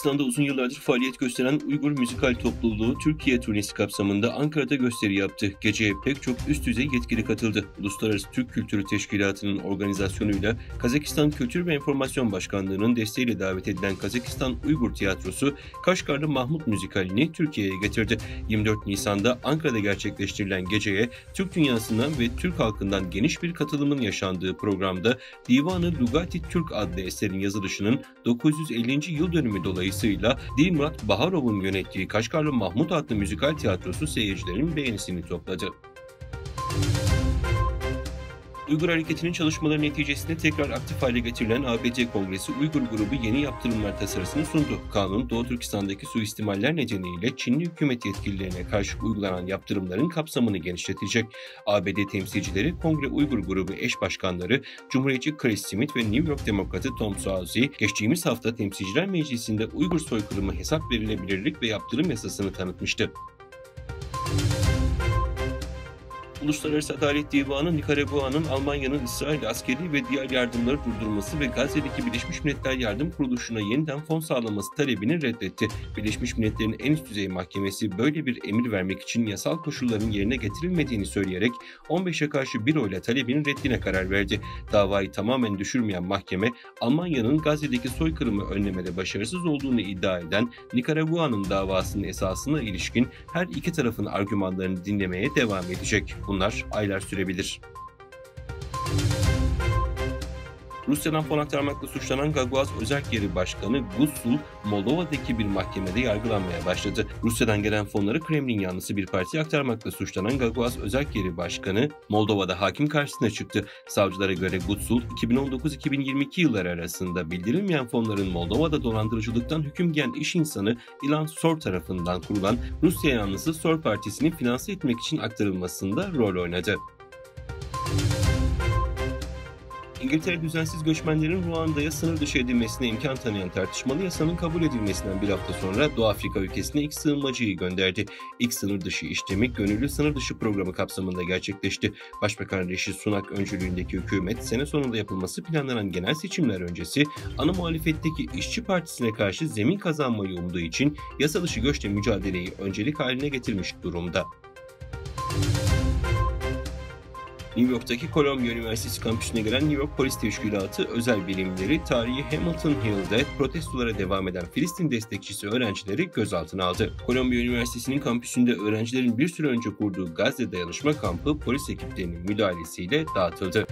Kazakistan'da uzun yıllardır faaliyet gösteren Uygur müzikal topluluğu Türkiye turnesi kapsamında Ankara'da gösteri yaptı. Geceye pek çok üst düzey yetkili katıldı. Uluslararası Türk Kültürü Teşkilatı'nın organizasyonuyla Kazakistan Kültür ve İnformasyon Başkanlığı'nın desteğiyle davet edilen Kazakistan Uygur Tiyatrosu, Kaşgarlı Mahmut müzikalini Türkiye'ye getirdi. 24 Nisan'da Ankara'da gerçekleştirilen geceye Türk dünyasından ve Türk halkından geniş bir katılımın yaşandığı programda Divan-ı Lugati Türk adlı eserin yazılışının 950. yıl dönümü dolayısıyla Dilmurat Baharov'un yönettiği Kaşgarlı Mahmut adlı müzikal tiyatrosu seyircilerin beğenisini topladı. Uygur Hareketi'nin çalışmaları neticesinde tekrar aktif hale getirilen ABD Kongresi Uygur grubu yeni yaptırımlar tasarısını sundu. Kanun, Doğu Türkistan'daki suistimaller nedeniyle Çinli hükümet yetkililerine karşı uygulanan yaptırımların kapsamını genişletecek. ABD temsilcileri Kongre Uygur grubu eş başkanları Cumhuriyetçi Chris Smith ve New York Demokratı Tom Suozzi, geçtiğimiz hafta Temsilciler Meclisi'nde Uygur soykırımı hesap verilebilirlik ve yaptırım yasasını tanıtmıştı. Uluslararası Adalet Divanı, Nikaragua'nın Almanya'nın İsrail askeri ve diğer yardımları durdurması ve Gazze'deki Birleşmiş Milletler Yardım Kuruluşu'na yeniden fon sağlaması talebini reddetti. Birleşmiş Milletler'in en üst düzey mahkemesi böyle bir emir vermek için yasal koşulların yerine getirilmediğini söyleyerek 15'e karşı bir oyla talebinin reddine karar verdi. Davayı tamamen düşürmeyen mahkeme, Almanya'nın Gazze'deki soykırımı önlemede başarısız olduğunu iddia eden Nikaragua'nın davasının esasına ilişkin her iki tarafın argümanlarını dinlemeye devam edecek. Bunlar aylar sürebilir. Rusya'dan fon aktarmakla suçlanan Gaguz Özerk Yeri Başkanı Gutsul, Moldova'daki bir mahkemede yargılanmaya başladı. Rusya'dan gelen fonları Kremlin yanlısı bir partiye aktarmakla suçlanan Gaguz Özerk Yeri Başkanı, Moldova'da hakim karşısına çıktı. Savcılara göre Gutsul, 2019-2022 yılları arasında bildirilmeyen fonların Moldova'da dolandırıcılıktan hüküm giyen iş insanı Ilan Sor tarafından kurulan Rusya yanlısı Sor Partisi'ni finanse etmek için aktarılmasında rol oynadı. İngiltere düzensiz göçmenlerin Ruanda'ya sınır dışı edilmesine imkan tanıyan tartışmalı yasanın kabul edilmesinden bir hafta sonra Doğu Afrika ülkesine ilk sığınmacıyı gönderdi. İlk sınır dışı işlemi gönüllü sınır dışı programı kapsamında gerçekleşti. Başbakan Rishi Sunak öncülüğündeki hükümet sene sonunda yapılması planlanan genel seçimler öncesi ana muhalefetteki İşçi Partisi'ne karşı zemin kazanmayı umduğu için yasa dışı göçle mücadeleyi öncelik haline getirmiş durumda. New York'taki Columbia Üniversitesi kampüsüne gelen New York Polis Teşkilatı özel birimleri tarihi Hamilton Hill'de protestolara devam eden Filistin destekçisi öğrencileri gözaltına aldı. Columbia Üniversitesi'nin kampüsünde öğrencilerin bir süre önce kurduğu Gazze dayanışma kampı polis ekiplerinin müdahalesiyle dağıtıldı.